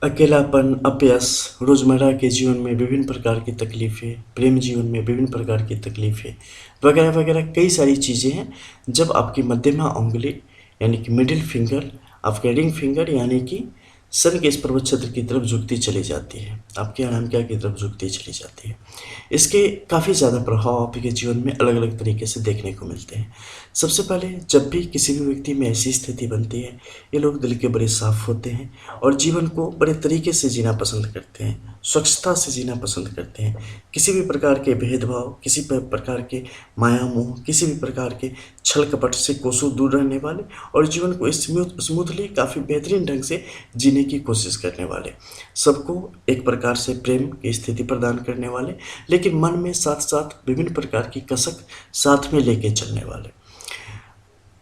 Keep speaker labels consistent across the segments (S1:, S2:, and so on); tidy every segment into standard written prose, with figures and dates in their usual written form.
S1: अकेलापन, अपयश, रोज़मर्रा के जीवन में विभिन्न प्रकार की तकलीफ़ें, प्रेम जीवन में विभिन्न प्रकार की तकलीफ़ें, वगैरह-वगैरह कई सारी चीज़ें हैं। जब आपकी मध्यमा उँगली यानी कि मिडिल फिंगर, आपके रिंग फिंगर यानी कि सन के इस पर्वत क्षेत्र की तरफ झुकती चली जाती है, आपके अनामिका की तरफ झुकती चली जाती है। इसके काफ़ी ज़्यादा प्रभाव आपके जीवन में अलग-अलग तरीके से देखने को मिलते हैं। सबसे पहले जब भी किसी भी व्यक्ति में ऐसी स्थिति बनती है, ये लोग दिल के बड़े साफ़ होते हैं और जीवन को बड़े तरीके से जीना पसंद करते हैं, स्वच्छता से जीना पसंद करते हैं। किसी भी प्रकार के भेदभाव, किसी प्रकार के माया-मोह, किसी भी प्रकार के छल-कपट से कोसों दूर रहने वाले और जीवन को स्मूथली काफ़ी बेहतरीन ढंग से जीने की कोशिश करने वाले। सबको एक प्रकार से प्रेम की स्थिति प्रदान करने वाले, लेकिन मन में साथ-साथ विभिन्न प्रकार की कसक साथ में लेके चलने वाले।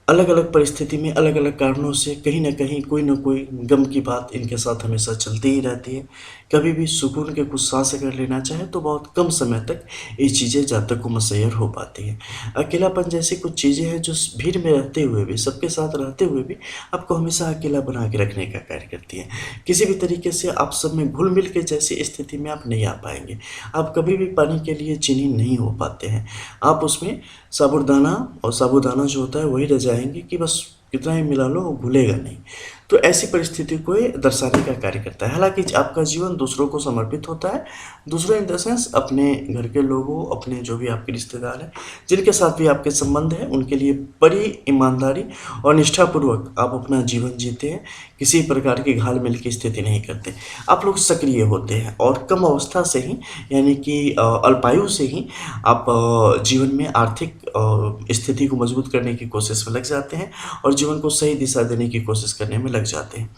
S1: अलग-अलग परिस्थिति में अलग-अलग कारणों से कहीं न कहीं कोई न कोई गम की बात इनके साथ हमेशा चलती ही रहती है। कभी भी सुकून के कुछ साँस अगर लेना चाहें तो बहुत कम समय तक ये चीज़ें जब तक को मुसय्यर हो पाती हैं। अकेलापन जैसी कुछ चीज़ें हैं जो भीड़ में रहते हुए भी, सबके साथ रहते हुए भी आपको हमेशा अकेला बना के रखने का कार्य करती हैं। किसी भी तरीके से आप सब में घुल-मिल के जैसी स्थिति में आप नहीं आ पाएँगे। आप कभी भी पानी के लिए चीनी नहीं हो पाते हैं। आप उसमें साबूदाना और साबूदाना जो होता है वही रह जाएँगे कि बस कितना ही मिला लो वो घुलेगा नहीं। तो ऐसी परिस्थिति को ये दर्शाने का कार्य करता है। हालाँकि आपका जीवन दूसरों को समर्पित होता है, दूसरों इन द सेंस अपने घर के लोगों, अपने जो भी आपके रिश्तेदार हैं, जिनके साथ भी आपके संबंध हैं, उनके लिए बड़ी ईमानदारी और निष्ठापूर्वक आप अपना जीवन जीते हैं। किसी प्रकार की घाल-मेल की स्थिति नहीं करते। आप लोग सक्रिय होते हैं और कम अवस्था से ही यानी कि अल्पायु से ही आप जीवन में आर्थिक स्थिति को मजबूत करने की कोशिश में लग जाते हैं और जीवन को सही दिशा देने की कोशिश करने में लग जाते हैं।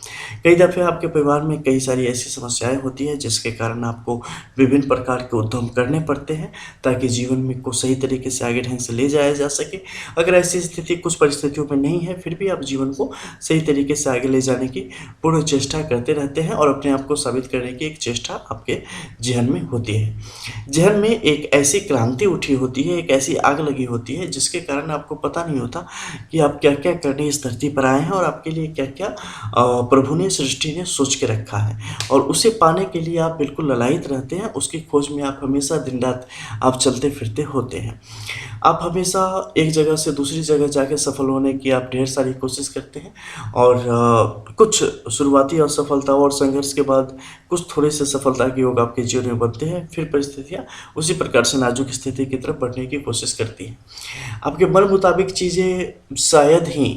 S1: कई दफ़े आपके परिवार में कई सारी ऐसी समस्याएँ होती हैं जिसके कारण आपको विभिन्न प्रकार के उद्यम करने पड़ते हैं ताकि जीवन में को सही तरीके से आगे ढंग से ले जाया जा सके। अगर ऐसी स्थिति कुछ परिस्थितियों में नहीं है, फिर भी आप जीवन को सही तरीके से आगे ले जाने की पूर्ण चेष्टा करते रहते हैं और अपने आप को साबित करने की एक चेष्टा आपके ज़हन में होती है। ज़हन में एक ऐसी क्रांति उठी होती है, एक ऐसी आग लगी होती है जिसके कारण आपको पता नहीं होता कि आप क्या-क्या करने इस धरती पर आए हैं और आपके लिए क्या-क्या प्रभु ने, सृष्टि ने सोच के रखा है और उसे पाने के लिए आप बिल्कुल ललायित रहते हैं, उसकी खोज में आप हमेशा दिन-रात आप चलते-फिरते होते हैं। आप हमेशा एक जगह से दूसरी जगह जाके सफल होने की आप ढेर सारी कोशिश करते हैं और कुछ शुरुआती असफलताओं और संघर्ष के बाद कुछ थोड़े से सफलता के योग आपके जीवन में बनते हैं, फिर परिस्थितियाँ उसी प्रकार से नाजुक स्थिति की तरफ बढ़ने की कोशिश करती हैं। आपके मन मुताबिक चीज़ें शायद ही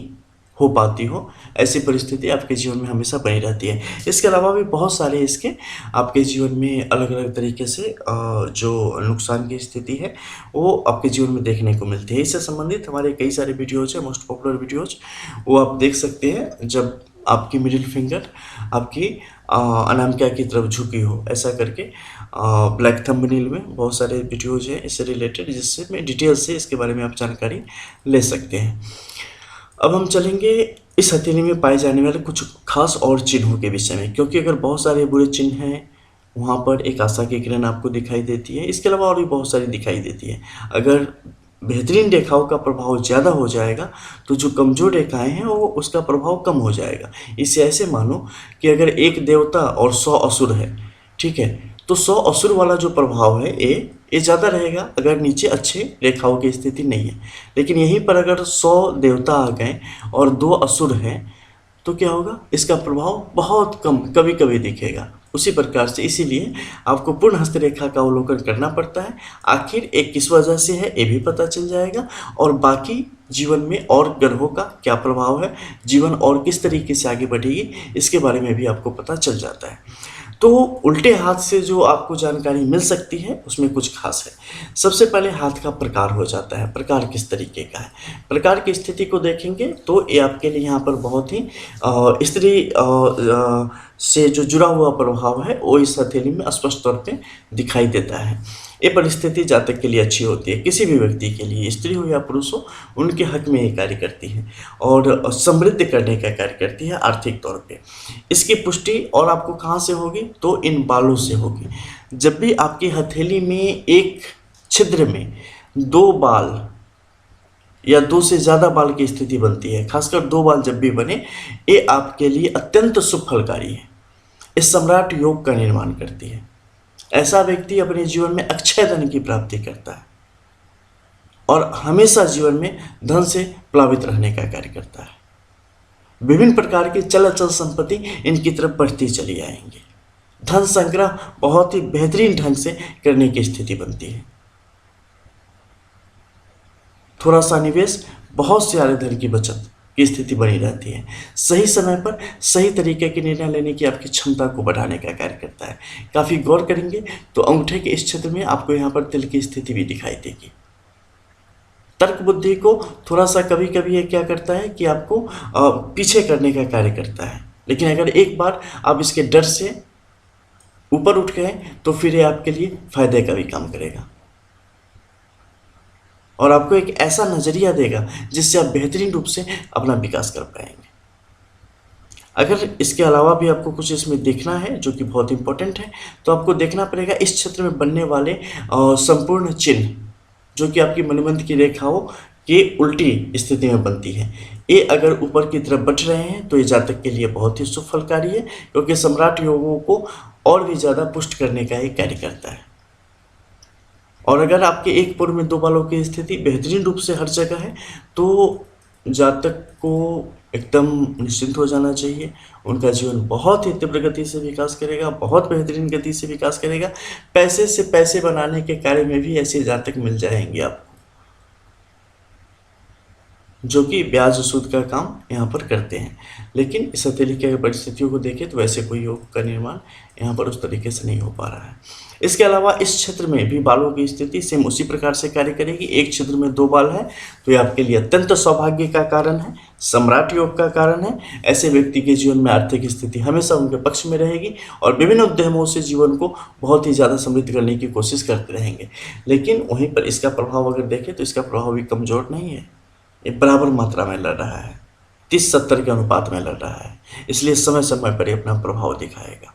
S1: हो पाती हो, ऐसी परिस्थिति आपके जीवन में हमेशा बनी रहती है। इसके अलावा भी बहुत सारे इसके आपके जीवन में अलग-अलग तरीके से जो नुकसान की स्थिति है, वो आपके जीवन में देखने को मिलती है। इससे संबंधित हमारे कई सारे वीडियोज़ हैं, मोस्ट पॉपुलर वीडियोज़, वो आप देख सकते हैं जब आपकी मिडिल फिंगर आपकी अनामिका की तरफ झुकी हो, ऐसा करके ब्लैक थंबनेल में बहुत सारे वीडियोज़ हैं इससे रिलेटेड, जिससे मैं डिटेल से इसके बारे में आप जानकारी ले सकते हैं। अब हम चलेंगे इस हथेली में पाए जाने वाले कुछ खास और चिन्हों के विषय में, क्योंकि अगर बहुत सारे बुरे चिन्ह हैं, वहाँ पर एक आशा की किरण आपको दिखाई देती है। इसके अलावा और भी बहुत सारी दिखाई देती है। अगर बेहतरीन रेखाओं का प्रभाव ज़्यादा हो जाएगा, तो जो कमज़ोर रेखाएँ हैं, वो उसका प्रभाव कम हो जाएगा। इसे ऐसे मानो कि अगर एक देवता और 100 असुर है, ठीक है? तो 100 असुर वाला जो प्रभाव है ये ज़्यादा रहेगा अगर नीचे अच्छे रेखाओं की स्थिति नहीं है। लेकिन यहीं पर अगर 100 देवता आ गए और 2 असुर हैं, तो क्या होगा? इसका प्रभाव बहुत कम कभी-कभी दिखेगा। उसी प्रकार से इसीलिए आपको पूर्ण हस्तरेखा का अवलोकन करना पड़ता है। आखिर ये किस वजह से है, ये भी पता चल जाएगा और बाकी जीवन में और ग्रहों का क्या प्रभाव है, जीवन और किस तरीके से आगे बढ़ेगी, इसके बारे में भी आपको पता चल जाता है। तो उल्टे हाथ से जो आपको जानकारी मिल सकती है, उसमें कुछ खास है। सबसे पहले हाथ का प्रकार हो जाता है, प्रकार किस तरीके का है। प्रकार की स्थिति को देखेंगे तो ये आपके लिए यहाँ पर बहुत ही स्त्री से जो जुड़ा हुआ प्रभाव है, वो इस हथेली में स्पष्ट तौर पे दिखाई देता है। ये परिस्थिति जातक के लिए अच्छी होती है, किसी भी व्यक्ति के लिए, स्त्री हो या पुरुष हो, उनके हक में ये कार्य करती है और समृद्धि करने का कार्य करती है आर्थिक तौर पे। इसकी पुष्टि और आपको कहाँ से होगी? तो इन बालों से होगी। जब भी आपकी हथेली में एक छिद्र में 2 बाल या 2 से ज़्यादा बाल की स्थिति बनती है, खासकर 2 बाल जब भी बने, ये आपके लिए अत्यंत शुभ फलकारी है। इस सम्राट योग का निर्माण करती है। ऐसा व्यक्ति अपने जीवन में अक्षय धन की प्राप्ति करता है और हमेशा जीवन में धन से प्लावित रहने का कार्य करता है। विभिन्न प्रकार की चल अचल संपत्ति इनकी तरफ बढ़ती चली आएंगी। धन संग्रह बहुत ही बेहतरीन ढंग से करने की स्थिति बनती है। थोड़ा सा निवेश, बहुत से ज्यादा धन की बचत की स्थिति बनी रहती है। सही समय पर सही तरीके के निर्णय लेने की आपकी क्षमता को बढ़ाने का कार्य करता है। काफ़ी गौर करेंगे तो अंगूठे के इस क्षेत्र में आपको यहाँ पर तिल की स्थिति भी दिखाई देगी। तर्क बुद्धि को थोड़ा सा कभी कभी ये क्या करता है कि आपको पीछे करने का कार्य करता है, लेकिन अगर एक बार आप इसके डर से ऊपर उठ गए तो फिर ये आपके लिए फायदे का भी काम करेगा और आपको एक ऐसा नजरिया देगा जिससे आप बेहतरीन रूप से अपना विकास कर पाएंगे। अगर इसके अलावा भी आपको कुछ इसमें देखना है जो कि बहुत इंपॉर्टेंट है, तो आपको देखना पड़ेगा इस क्षेत्र में बनने वाले संपूर्ण चिन्ह जो कि आपकी मणिबंध की रेखाओं के उल्टी स्थिति में बनती है। ये अगर ऊपर की तरफ बढ़ रहे हैं तो ये जातक के लिए बहुत ही शुभ फलकारी है, क्योंकि सम्राट योगों को और भी ज़्यादा पुष्ट करने का एक कार्य करता है। और अगर आपके एक पुर में 2 बालों की स्थिति बेहतरीन रूप से हर जगह है तो जातक को एकदम निश्चिंत हो जाना चाहिए। उनका जीवन बहुत ही तीव्र गति से विकास करेगा, बहुत बेहतरीन गति से विकास करेगा। पैसे से पैसे बनाने के कार्य में भी ऐसे जातक मिल जाएंगे आपको, जो कि ब्याज सूद का काम यहाँ पर करते हैं। लेकिन इस तरीके की परिस्थितियों को देखें तो वैसे कोई योग का निर्माण यहाँ पर उस तरीके से नहीं हो पा रहा है। इसके अलावा इस क्षेत्र में भी बालों की स्थिति सेम उसी प्रकार से कार्य करेगी। एक क्षेत्र में 2 बाल है तो ये आपके लिए अत्यंत सौभाग्य का कारण है, सम्राट योग का कारण है। ऐसे व्यक्ति के जीवन में आर्थिक स्थिति हमेशा उनके पक्ष में रहेगी और विभिन्न उद्यमों से जीवन को बहुत ही ज़्यादा समृद्ध करने की कोशिश करते रहेंगे। लेकिन वहीं पर इसका प्रभाव अगर देखें तो इसका प्रभाव भी कमज़ोर नहीं है, ये बराबर मात्रा में लड़ रहा है, 30-70 के अनुपात में लड़ रहा है। इसलिए समय समय पर ये अपना प्रभाव दिखाएगा,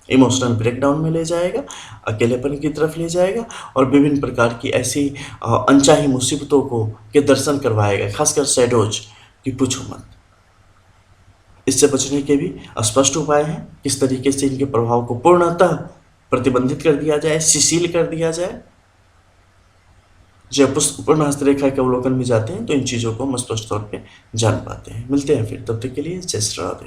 S1: इमोशनल ब्रेकडाउन में ले जाएगा, अकेलेपन की तरफ ले जाएगा और विभिन्न प्रकार की ऐसी अनचाही मुसीबतों को के दर्शन करवाएगा, खासकर शैडोज की पूछो मत। इससे बचने के भी स्पष्ट उपाय हैं, किस तरीके से इनके प्रभाव को पूर्णतः प्रतिबंधित कर दिया जाए, शिथिल कर दिया जाए। जब पूर्ण हस्तरेखा के अवलोकन में जाते हैं तो इन चीज़ों को हम स्पष्ट तौर पे जान पाते हैं। मिलते हैं फिर, तब तक के लिए जय श्री राधे।